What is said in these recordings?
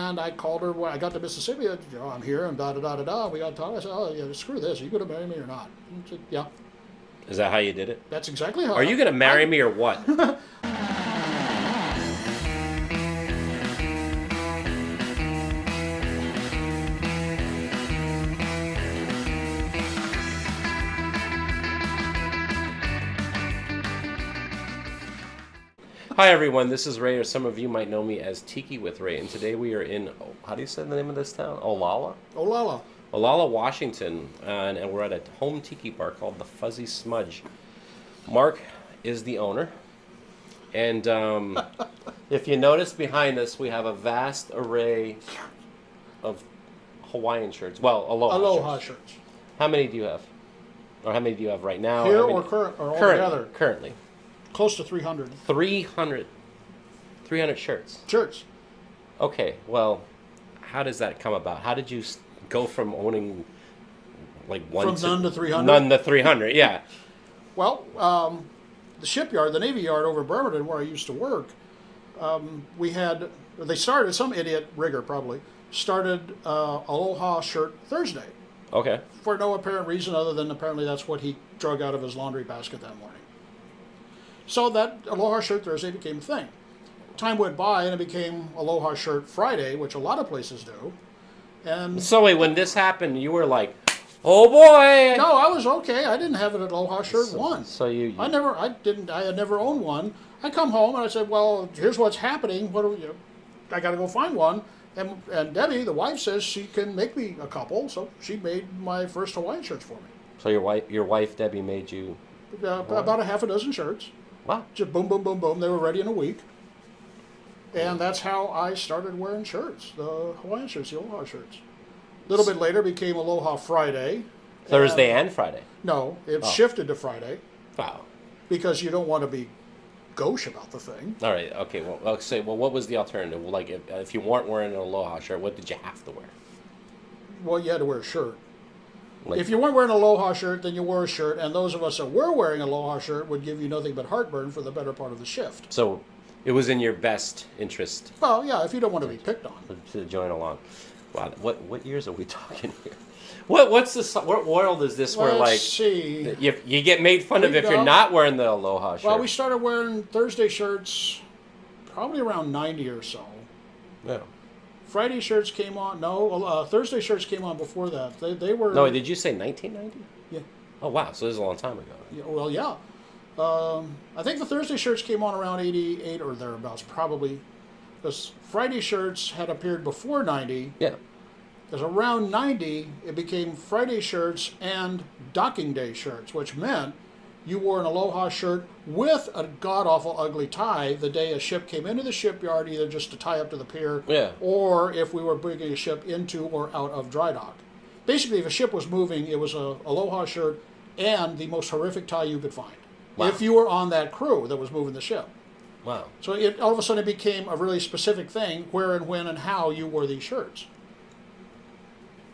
And I called her when I got to Mississippi. I'm here and da da da da da. We got to talk. I said, oh yeah, screw this. Are you going to marry me or not? She said, yeah. Is that how you did it? That's exactly how. Are you going to marry me or what? Hi everyone, this is Ray, or some of you might know me as Tiki with Ray, and today we are in, how do you say the name of this town? Olalla? Olalla. Olalla, Washington, and we're at a home tiki bar called the Fuzzy Smudge. Mark is the owner, and if you notice behind us, we have a vast array of Hawaiian shirts. Well, Aloha shirts. How many do you have? Or how many do you have right now? Here or altogether? Currently. Close to 300. 300 shirts. Shirts. Okay, well, how does that come about? How did you go from owning like one from none to 300? None to 300, yeah. Well, the shipyard, the Navy Yard over in Bremerton, where I used to work, they started, some idiot rigger probably, started Aloha Shirt Thursday. Okay. For no apparent reason other than apparently that's what he drug out of his laundry basket that morning. So that Aloha Shirt Thursday became a thing. Time went by and it became Aloha Shirt Friday, which a lot of places do. And so wait, when this happened, you were like, "Oh boy!" No, I was okay. I didn't have an Aloha Shirt one. So you I had never owned one. I come home and I said, "Well, here's what's happening. I got to go find one." And Debbie, the wife, says she can make me a couple, so she made my first Hawaiian shirts for me. So your wife Debbie made you about a half a dozen shirts. Wow. Just boom, boom, boom, boom. They were ready in a week. And that's how I started wearing shirts, the Hawaiian shirts, the Aloha shirts. A little bit later became Aloha Friday. Thursday and Friday? No, it shifted to Friday. Wow. Because you don't want to be gauche about the thing. All right, okay. Well, what was the alternative? Like, if you weren't wearing an Aloha shirt, what did you have to wear? Well, you had to wear a shirt. Like, if you weren't wearing an Aloha shirt, then you wore a shirt, and those of us that were wearing an Aloha shirt would give you nothing but heartburn for the better part of the shift. So it was in your best interest. Well, yeah, if you don't want to be picked on. To join along. Wow, what years are we talking here? What's this? What world is this where, like, see. You get made fun of if you're not wearing the Aloha shirt? Well, we started wearing Thursday shirts probably around 90 or so. Yeah. Friday shirts came on. No, Thursday shirts came on before that. They were. No, did you say 1990? Yeah. Oh wow, so this is a long time ago. Yeah, well, yeah. I think the Thursday shirts came on around 88 or thereabouts, probably. Because Friday shirts had appeared before 90. Yeah. Because around 90, it became Friday shirts and docking day shirts, which meant you wore an Aloha shirt with a god-awful ugly tie the day a ship came into the shipyard, either just to tie up to the pier, or if we were bringing a ship into or out of dry dock. Basically, if a ship was moving, it was a Aloha shirt and the most horrific tie you could find. Wow. If you were on that crew that was moving the ship. Wow. So all of a sudden it became a really specific thing, where and when and how you wore these shirts.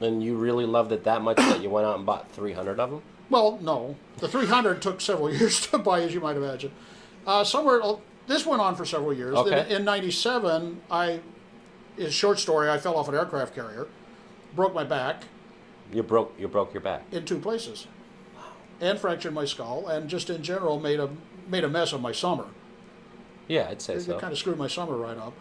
And you really loved it that much that you went out and bought 300 of them? Well, no. The 300 took several years to buy, as you might imagine. This went on for several years. Okay. In 97, is a short story, I fell off an aircraft carrier, broke my back. You broke your back? In 2 places. Wow. And fractured my skull, and just in general made a mess of my summer. Yeah, I'd say so. It kind of screwed my summer right up.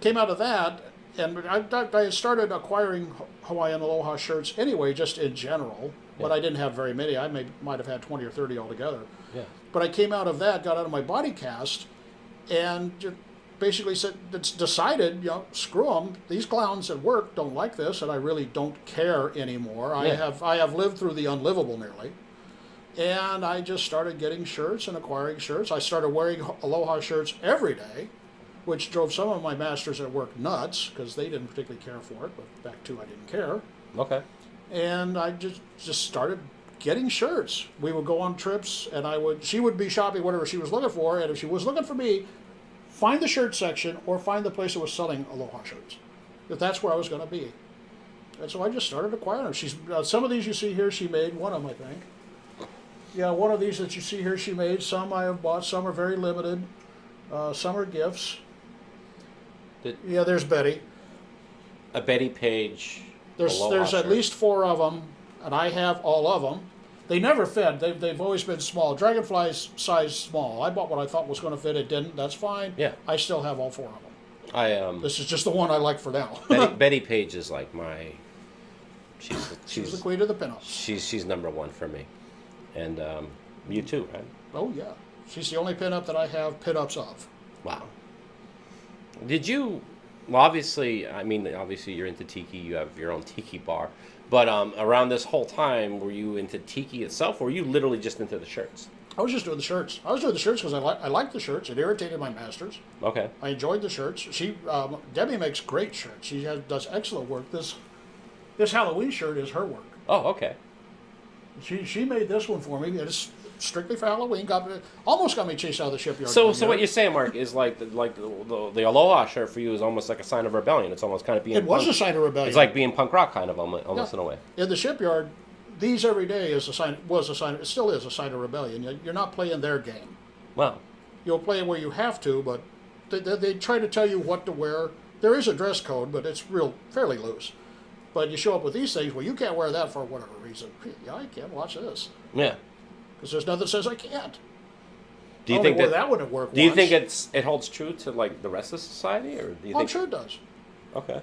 Came out of that, and I started acquiring Hawaiian Aloha shirts anyway, just in general. But I didn't have very many. I might have had 20 or 30 altogether. Yeah. But I came out of that, got out of my body cast, and just basically decided, screw them. These clowns at work don't like this, and I really don't care anymore. Yeah. I have lived through the unlivable nearly. And I just started getting shirts and acquiring shirts. I started wearing Aloha shirts every day, which drove some of my masters at work nuts because they didn't particularly care for it, but back to I didn't care. Okay. And I just started getting shirts. We would go on trips, and she would be shopping whatever she was looking for, and if she was looking for me, find the shirt section or find the place that was selling Aloha shirts, if that's where I was going to be. And so I just started acquiring them. Some of these you see here, she made one of them, I think. Yeah, one of these that you see here she made. Some I have bought. Some are very limited. Some are gifts. Yeah, there's Betty. A Betty Page. There's Aloha at shirt. least 4 of them, and I have all of them. They never fit. They've always been small. Dragonfly's size small. I bought what I thought was going to fit. It didn't. That's fine. Yeah. I still have all 4 of them. I This is just the one I like for now. Betty Page is like my. She's the queen of the pinups. She's number 1 for me, and you too, right? Oh yeah, she's the only pinup that I have pinups of. Wow. Did you? Well, obviously, I mean, obviously you're into tiki. You have your own tiki bar, but around this whole time, were you into tiki itself, or were you literally just into the shirts? I was just doing the shirts. I was doing the shirts because I liked the shirts. It irritated my masters. Okay. I enjoyed the shirts. She Debbie makes great shirts. She does excellent work. This Halloween shirt is her work. Oh, okay. She made this one for me. It's strictly for Halloween. Almost got me chased out of the shipyard. So one what year. you're saying, Mark, is like the Aloha shirt for you is almost like a sign of rebellion. It's almost kind of being. It was punk. a sign of rebellion. It's like being punk rock, kind of almost Yeah. in a way. In the shipyard, these every day is a sign. Was a sign. It still is a sign of rebellion. You're not playing their game. Wow. You'll play it where you have to, but they try to tell you what to wear. There is a dress code, but it's fairly loose. But you show up with these things, well, you can't wear that for whatever reason. Yeah, I can't watch this Yeah. because there's nothing that says I can't. Do you I only think wore that? that wouldn't work? Do you once. think it holds true to like the rest of society, or do you Oh, I'm think? sure it does. Okay.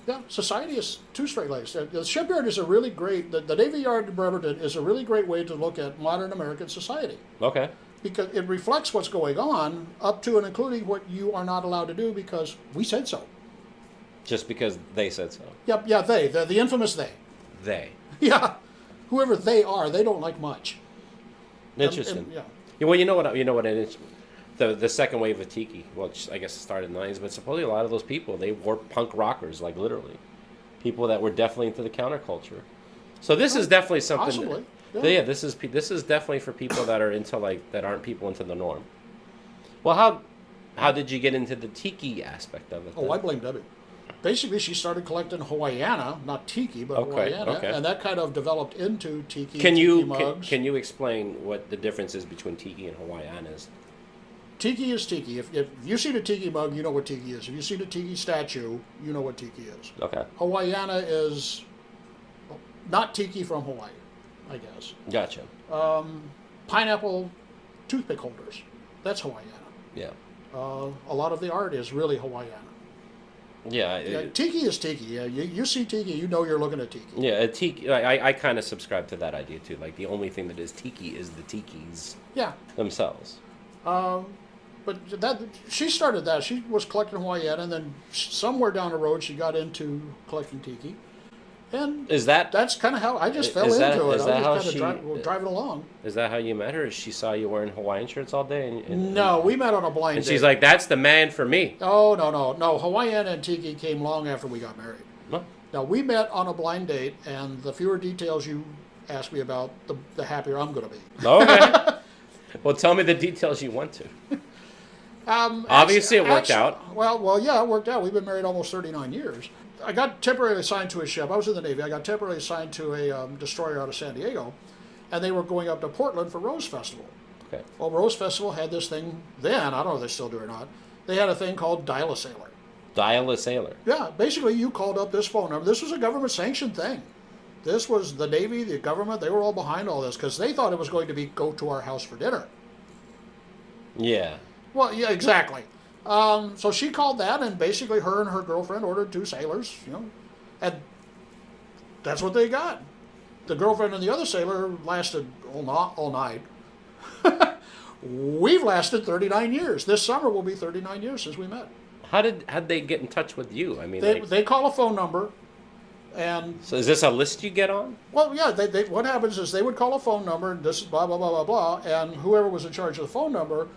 Yeah, society is 2 straight legs. The shipyard is a really great. The Navy Yard in Bremerton is a really great way to look at modern American society Okay. because it reflects what's going on, up to and including what you are not allowed to do because we said so. Just because they said so. Yep, yeah, the infamous they. They. Yeah, whoever they are, they don't like much. Interesting. Yeah. Yeah, well, you know what it is. The second wave of tiki, which I guess started in the 90s, but supposedly a lot of those people, they were punk rockers, like literally. People that were definitely into the counterculture. So this is definitely something. Possibly, yeah. Yeah, this is definitely for people that are into that aren't people into the norm. Well, how did you get into the tiki aspect of it? Oh, then? I blame Debbie. Basically, she started collecting Hawaiiana, not tiki, but Okay, Hawaiiana, okay. and that kind of developed into tiki. Can tiki you mugs. can you explain what the difference is between tiki and Hawaiian is? Tiki is tiki. If you see the tiki mug, you know what tiki is. If you see the tiki statue, you know what tiki is. Okay, Hawaiiana is not tiki from Hawaii, I guess. gotcha. Pineapple toothpick holders. That's Hawaiiana. Yeah, A lot of the art is really Hawaiiana. yeah. Yeah, tiki is tiki. Yeah, you see tiki, you know you're looking at tiki. Yeah, a tiki. I kind of subscribe to that idea too. Like the only thing that is tiki is the tikis Yeah, themselves. but she started that. She was collecting Hawaiiana, and then somewhere down the road she got into collecting tiki, and Is that that's kind of how I just fell Is that- into it. is I that how was just she- kind of driving along. is that how you met her? She saw you wearing Hawaiian shirts all day, and No, we met on a blind and date. she's like, "That's the man for me." Oh no! Hawaiiana and tiki came long after we got married. Well, Now we met on a blind date, and the fewer details you ask me about, the happier I'm going to be. okay. Well, tell me the details you want to. Obviously, it worked out. Well, yeah, it worked out. We've been married almost 39 years. I got temporarily assigned to a ship. I was in the Navy. I got temporarily assigned to a destroyer out of San Diego, and they were going up to Portland for Rose Festival. Okay. Well, Rose Festival had this thing then. I don't know if they still do or not. They had a thing called Dial a Sailor. Dial a sailor. Yeah, basically you called up this phone number. This was a government-sanctioned thing. This was the Navy, the government. They were all behind all this because they thought it was going to be go to our house for dinner. Yeah. Well, yeah, exactly. So she called that, and basically her and her girlfriend ordered 2 sailors, and that's what they got. The girlfriend and the other sailor lasted all night. We've lasted 39 years. This summer will be 39 years since we met. How'd they get in touch with you? I mean, They call a phone number, and so is this a list you get on? well, yeah. What happens is they would call a phone number, and this is blah blah blah blah blah, and whoever was in charge of the phone number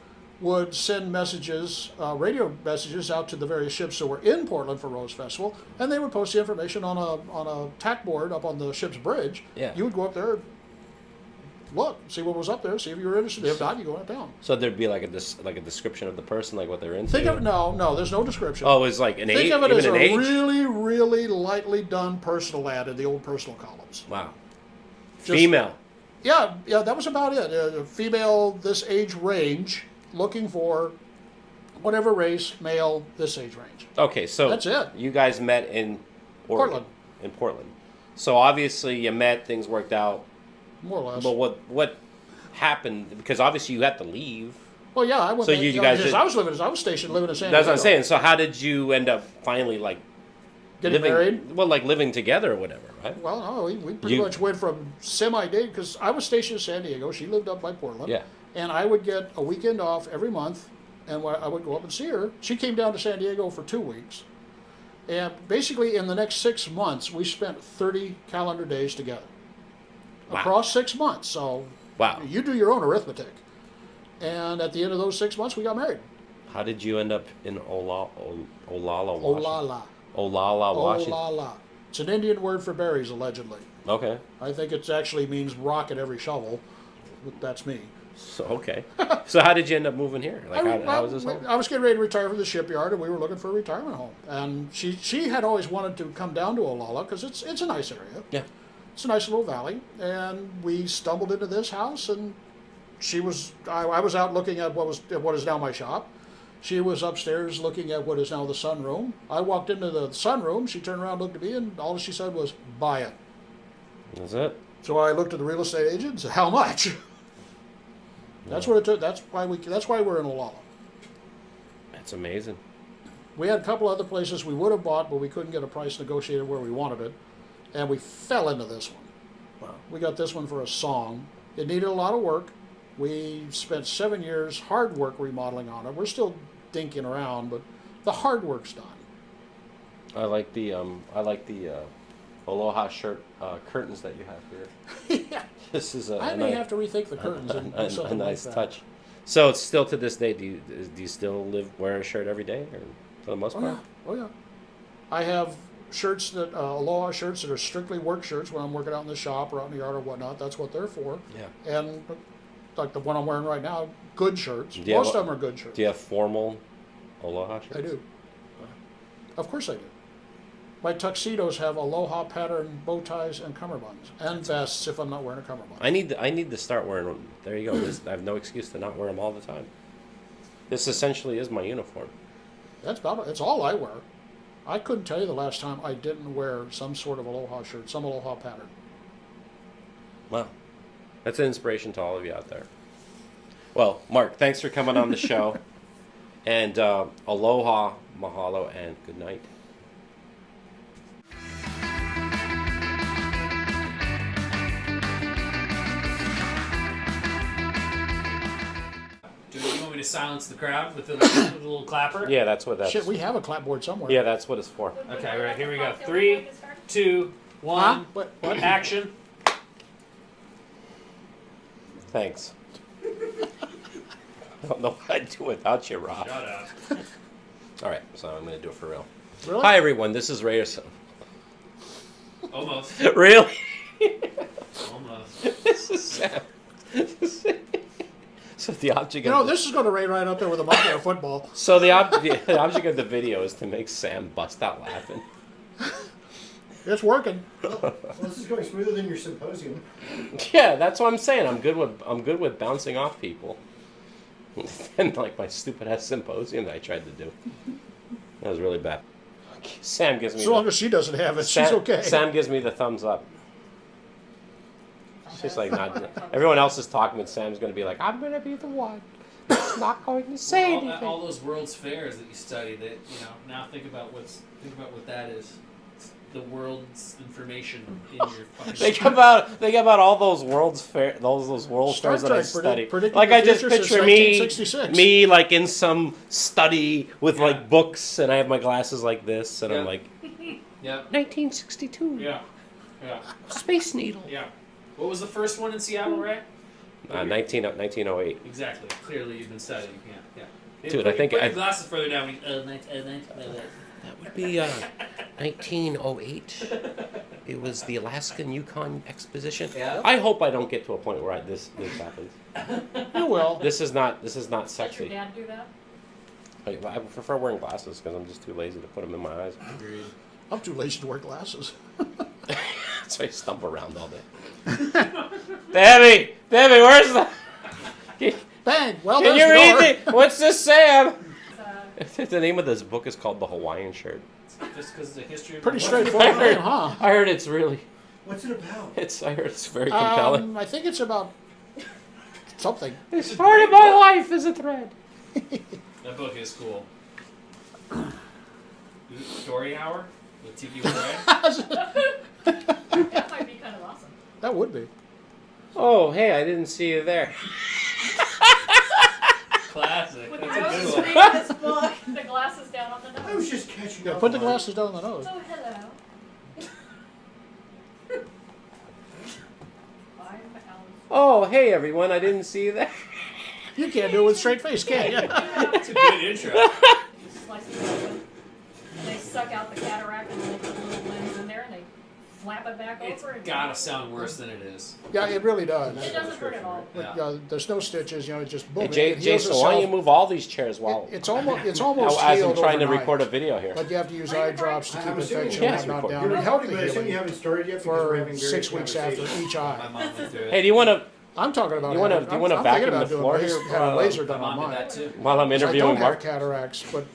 would send messages, radio messages, out to the various ships that were in Portland for Rose Festival, and they would post the information on a tack board up on the ship's bridge. Yeah. You would go up there, look, see what was up there, see if you were interested. If not, you go on down. So there'd be like a description of the person, like what they're into. Think of no. There's no description. Oh, it's like an age. Think of it Even as a an age. really, really lightly done personal ad in the old personal columns. Wow. Just- Female. Yeah, that was about it. A female this age range looking for whatever race, male, this age range. Okay, so That's it. You guys met in Oregon, Portland. In Portland. So obviously you met, things worked out. More or less. But what happened? Because obviously you had to leave. Well, yeah, I went. So back, you guys because did- I was stationed living in San That's Diego. what I'm saying. So how did you end up finally like Getting living? married. Well, like living together or whatever, right? Well, no, we pretty You- much went from semi-date, because I was stationed in San Diego. She lived up by Portland. Yeah. And I would get a weekend off every month, and I would go up and see her. She came down to San Diego for 2 weeks. And basically, in the next 6 months, we spent 30 calendar days together. Wow. Across 6 months. So Wow. you do your own arithmetic. And at the end of those 6 months, we got married. How did you end up in Olala, Washington? Olala. Olala, Washington. Olala. It's an Indian word for berries, allegedly. Okay. I think it actually means rock at every shovel. But that's me. So okay. So how did you end up moving here? Like how was this home? I was getting ready to retire from the shipyard, and we were looking for a retirement home. And she had always wanted to come down to Olala because it's a nice area. Yeah. It's a nice little valley. And we stumbled into this house, and I was out looking at what is now my shop. She was upstairs looking at what is now the sunroom. I walked into the sunroom. She turned around, looked at me, and all she said was, "Buy it." That's it. So I looked at the real estate agent and said, "How much?" That's what it took. That's why we're in Olala. That's amazing. We had a couple other places we would have bought, but we couldn't get a price negotiated where we wanted it, and we fell into this one. Wow. We got this one for a song. It needed a lot of work. We spent 7 years hard work remodeling on it. We're still dinking around, but the hard work's done. I like the Aloha shirt curtains that you have here. Yeah. This is I may have to rethink the curtains and do a something nice like that. touch. So it's still to this day. Do you still wear a shirt every day, or for the most Oh part? yeah, oh yeah. I have shirts that Aloha shirts that are strictly work shirts when I'm working out in the shop or out in the yard or whatnot. That's what they're for. Yeah. And like the one I'm wearing right now, good shirts. Do you Most have- of them are good shirts. Do you have formal Aloha shirts? I do. Of course I do. My tuxedos have Aloha pattern bow ties and cummerbunds, and vests if I'm not wearing a cummerbund. I need to start wearing them. There you go. I have no excuse to not wear them all the time. This essentially is my uniform. That's about it. It's all I wear. I couldn't tell you the last time I didn't wear some sort of Aloha shirt, some Aloha pattern. Wow. That's an inspiration to all of you out there. Well, Mark, thanks for coming on the show. And aloha, mahalo, and good night. Do you want me to silence the crowd with the little clapper? Yeah, that's what that's. Shit, we have a clapboard somewhere. Yeah, that's what it's for. Okay, right, here we go. 3, 2, 1, What? action. Thanks. I don't know what I'd do without you, Rob. Shut up. All right, so I'm going to do it for real. Really? Hi, everyone. This is Rayerson. Almost. Really? Almost. This is Sam. So the object. You know, this is going to rain right up there with a monkey or football. So the object of the video is to make Sam bust out laughing. It's working. Well, this is going smoother than your symposium. Yeah, that's what I'm saying. I'm good with bouncing off people. And like my stupid ass symposium that I tried to do. That was really bad. Sam gives me So long as she doesn't have it, she's okay. Sam gives me the thumbs up. She's like not. Everyone else is talking, but Sam's going to be like, I'm going to be the one that's not going to say anything. all those World's Fairs that you study, that now think about what that is. It's the world's information in your fucking. Think about all those world's fair, those world Star fairs that I Trek study. predicting Like the I just future since picture me 1966. like in some study with Yeah. like books, and I have my glasses like this, and I'm Yeah. like, Yeah. 1962, Yeah. Yeah. Space Needle. Yeah. What was the first one in Seattle, Ray? 1908. Exactly. Clearly, you've been studying. Yeah. Yeah. Dude, put, I think put I- your glasses further down. That would be 1908. It was the Alaskan Yukon Exposition. Yeah. I hope I don't get to a point where this happens. You will. This is not Let your sexy. dad do that? I prefer wearing glasses because I'm just too lazy to put them in my eyes. Agreed. I'm too lazy to wear glasses. So I stump around all day. Debbie, where's the? Bang! Well, Can there's you the read door. it? What's this, Sam? The name of this book is called The Hawaiian Shirt. Just because the history of Pretty the straightforward, heard- huh? I heard it's really. What's it about? I heard it's very compelling. I think it's about something. The story of my life is a thread. That book is cool. Story Hour with Tiki Ray. That might be kind of awesome. That would be. Oh, hey, I didn't see you there. Classic. With That's a Rose good one. reading this book, the glasses down on the I was nose. just catching Yeah, up. put the on- glasses down the nose. Oh, hello. I'm Alice. Oh, hey, everyone, I didn't see you there. You can't do it with a straight face, can you? That's a good intro. You slice it open, and they suck out the cataract and they put a little lens in there and they flap it back It's over. And gotta sound worse than it is. Yeah, it really does. It doesn't hurt at all. Yeah. There's no stitches, you know, it just boom. Hey, it heals Jason, why don't you itself. move all these chairs while It's almost as healed I'm trying to overnight. record a video here? But you have to use Are you eye drops to I'm keep assuming infection you and have not to down. You're And help recording, the but I assume you healing haven't started yet because we're for having 6 weeks after each My eye. mom went through it. Hey, do you want to, I'm talking about. You wanna- having- do you wanna I'm vacuum thinking about the doing floors? having a laser My done on mom did mine. that too. while I'm I interviewing don't have Mark? cataracts, but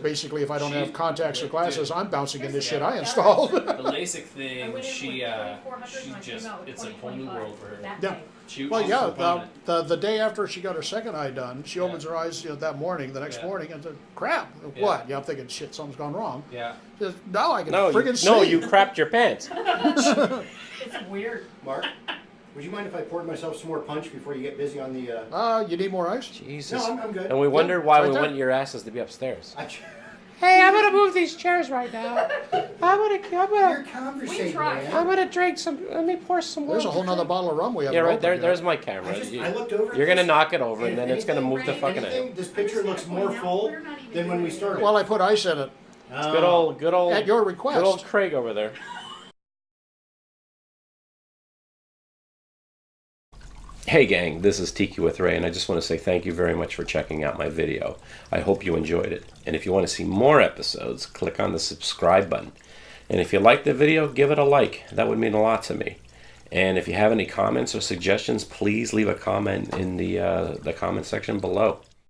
basically, if I don't She- have contacts or dude. glasses, I'm bouncing into shit I Yeah. installed. The LASIK I thing, went in she with 2400 she and I came just, out with it's a whole new 2025 world for her. that Yeah. day. Well, She's yeah, so prominent. the day after she got her second eye done, she opens her eyes, you know, that morning, the next Yeah. morning, and said, "Crap, Yeah. what?" Yeah, I'm thinking, "Shit, something's gone wrong." Yeah. She says, "No, I can No, friggin' see." no, you crapped your pants. It's weird. Mark, would you mind if I poured myself some more punch before you get busy on the? You need more ice? Jesus. No, I'm good. And we wondered why right we there. want your asses to be upstairs. I, Hey, I'm gonna move these chairs right now. you're conversating, tried. man. gonna drink some. Let me pour some There's a whole nother bottle of rum we haven't Yeah, right opened there. yet. There's my camera. I looked over. You're at gonna this, knock it over, and if then it's gonna anything- move the fucking anything, out. this picture looks more full than when we started. Well, I put ice in it Good old, at your good old request. Craig over there. Hey gang, this is Tiki with Ray, and I just want to say thank you very much for checking out my video. I hope you enjoyed it. And if you want to see more episodes, click on the subscribe button. And if you liked the video, give it a like. That would mean a lot to me. And if you have any comments or suggestions, please leave a comment in the comment section below.